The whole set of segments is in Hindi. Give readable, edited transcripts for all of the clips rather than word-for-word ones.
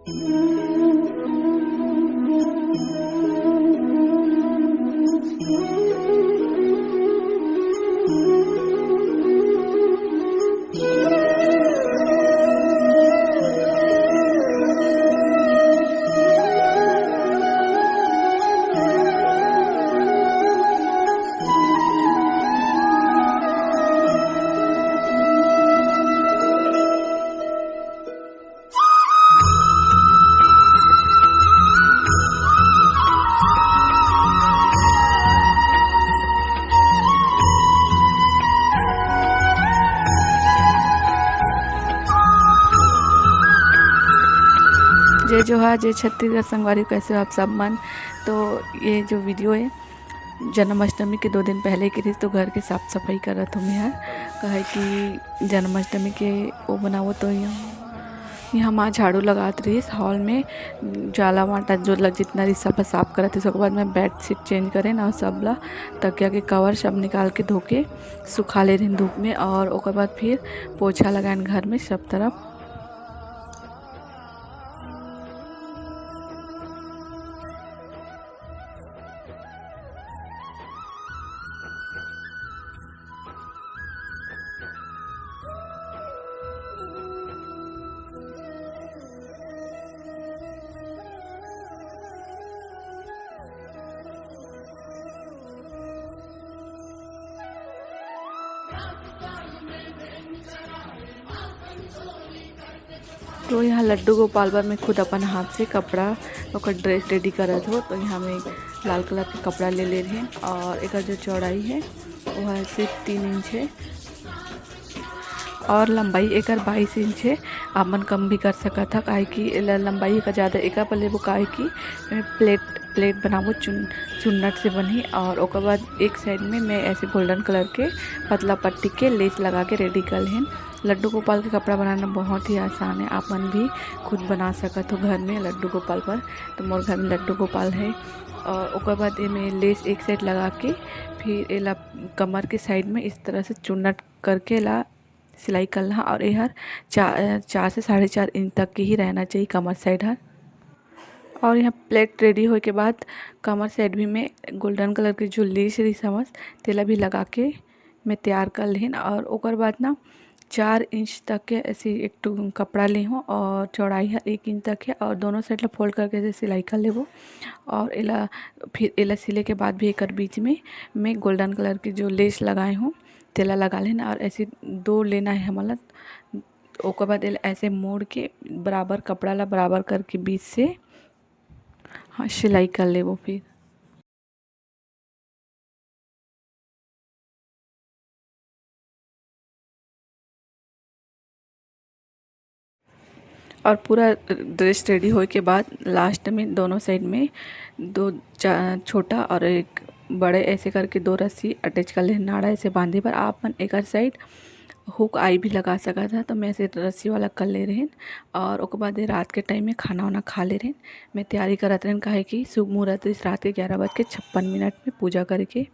जय जोहार, जय छत्तीसगढ़ संगवारी, कैसे हो आप सब मन। तो ये जो वीडियो है जन्माष्टमी के 2 दिन पहले की थी, तो घर के साफ़ सफाई करत हूँ मैं कहे कि जन्माष्टमी के वो बनाओ। तो यहाँ माँ झाड़ू लगात रही हॉल में, जाला वाटा जो लग जितना रही सब साफ करत थी। उसके बाद मैं बेड शीट चेंज करें ना सब ला तकिया के कवर सब निकाल के धो के सुखा ले रही धूप में, और उसके बाद फिर पोछा लगाएं घर में सब तरफ। तो यहाँ लड्डू गोपाल पर मैं खुद अपन हाथ से कपड़ा और ड्रेस रेडी करत हो। तो यहाँ मैं लाल कलर का कपड़ा ले रही हैं, और एक जो चौड़ाई है वो है सिर्फ 3 इंच है, और लंबाई एक 22 इंच है। आपन कम भी कर सका था काहे कि लंबाई का ज़्यादा एक पले वो काहे कि प्लेट बनाबो चुन्नट से बनी। और उसके बाद एक साइड में मैं ऐसे गोल्डन कलर के पतला पट्टी के लेस लगा के रेडी कर लें। लड्डू गोपाल के कपड़ा बनाना बहुत ही आसान है, आप मन भी खुद बना सकत हो घर में लड्डू गोपाल पर। तो मोर घर में लड्डू गोपाल है, और उसके बाद ये मैं लेस एक साइड लगा के फिर एला कमर के साइड में इस तरह से चुन्नट करके ला सिलाई करना। और यह 4 से 4.5 इंच तक की ही रहना चाहिए कमर साइड हर। और यहाँ प्लेट रेडी होने के बाद कमर साइड भी मैं गोल्डन कलर की जो लेस रही समझ तेला भी लगा के मैं तैयार कर लें। और ओकर बाद ना 4 इंच तक के ऐसे एक कपड़ा ले हूँ, और चौड़ाई है 1 इंच तक है, और दोनों साइड ला फोल्ड करके ऐसे सिलाई कर ले वो। और एला फिर एला सिले के बाद भी एक बीच में मैं गोल्डन कलर की जो लेस लगाए हूँ तेला लगा लेना। और ऐसे 2 लेना है हमारा। ओकर बाद ऐसे मोड़ के बराबर कपड़ा ला बराबर करके बीच से हाँ सिलाई कर ले वो फिर। और पूरा ड्रेस रेडी होने के बाद लास्ट में दोनों साइड में 2 छोटा और एक बड़े ऐसे करके 2 रस्सी अटैच कर ले नाड़ा ऐसे बांधे पर। आप मन एक साइड हुक आई भी लगा सका था, तो मैं ऐसे रस्सी वाला कर ले रहे। और उसके बाद रात के टाइम में खाना वाना खा ले रहे। मैं तैयारी करत रहन काहे कि शुभ मुहूर्त इस रात के 11:56 में पूजा करके।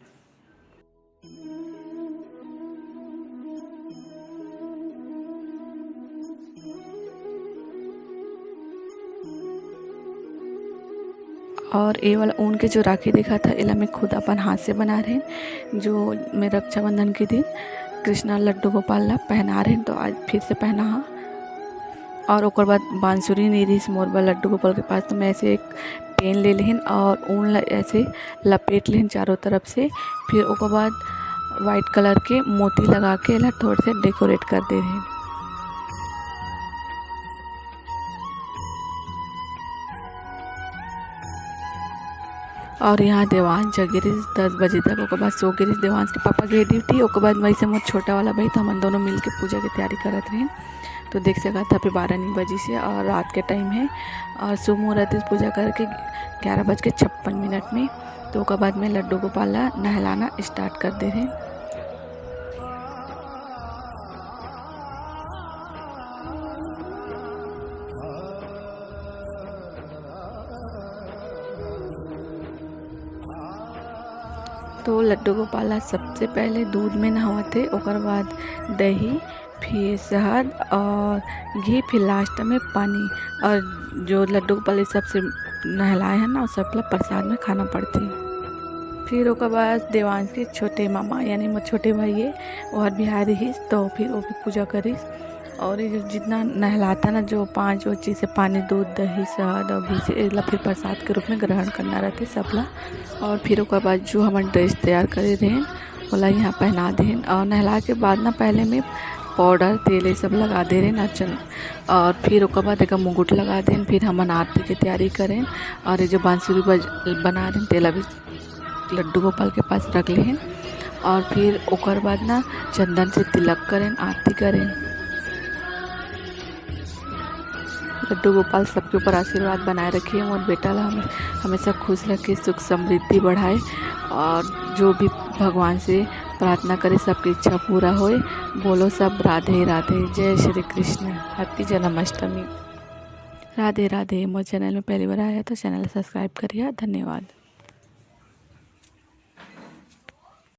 और ये वाला ऊन के जो राखी देखा था एला मैं खुद अपन हाथ से बना रहे, जो मैं रक्षाबंधन के दिन कृष्णा लड्डू गोपाल ला पहना रहे। तो आज फिर से पहना हाँ। और ओकर बाद बांसुरी नहीं रही मोरबा लड्डू गोपाल के पास, तो मैं ऐसे एक पेन ले लें और ऊन ऐसे लपेट लें चारों तरफ से। फिर ओकर बाद वाइट कलर के मोती लगा के ला थोड़े से डेकोरेट कर दे रहे। और यहाँ देवांश जगे रही 10 बजे तक। ओकर बाद सो गिरी देवांश के पापा गए ड्यूटी। ओकर बाद वही से मोर छोटा वाला भाई, तो हम दोनों मिल के पूजा की तैयारी करत रहे। तो देख सका था फिर 12 बजे से, और रात के टाइम है। और शुभ मुहूर्त पूजा करके 11:56 में। तो ओकर बाद में लड्डू गोपाल नहलाना स्टार्ट कर दे रहे। तो लड्डू गोपाल सबसे पहले दूध में नहाते, ओकर बाद दही, फिर शहद और घी, फिर लास्ट में पानी। और जो लड्डू गोपाल सबसे नहलाए हैं ना, वो सब प्रसाद में खाना पड़ती। फिर ओकर बाद देवांश के छोटे मामा यानी मोर छोटे भाई और बिहार रहीस, तो फिर वो भी पूजा करीस। और ये जो जितना नहलाता ना, जो 5 वो चीज़ से पानी, दूध, दही, शहद और घी से एला फिर प्रसाद के रूप में ग्रहण करना रहते सबला। और फिर ओकर बाद जो हमन ड्रेस तैयार करे रहें ओला यहाँ पहना दें। और नहला के बाद ना पहले में पाउडर, तेल ये सब लगा दे रहे चल। और फिर ओकर बाद एक मुकुट लगा दें। फिर हमन आरती की तैयारी करें। और ये जो बांसुरी बना रहे तेला भी लड्डू गोपाल के पास रख लें। और फिर ओकर बाद ना चंदन से तिलक करें, आरती करें। लड्डू गोपाल सबके ऊपर आशीर्वाद बनाए रखे। मोर बेटा ला हमेशा खुश रखे, सुख समृद्धि बढ़ाए। और जो भी भगवान से प्रार्थना करे सबकी इच्छा पूरा होए। बोलो सब राधे राधे, जय श्री कृष्ण, हैप्पी जन्माष्टमी। राधे राधे। मोर चैनल में पहली बार आया तो चैनल सब्सक्राइब करिए। धन्यवाद।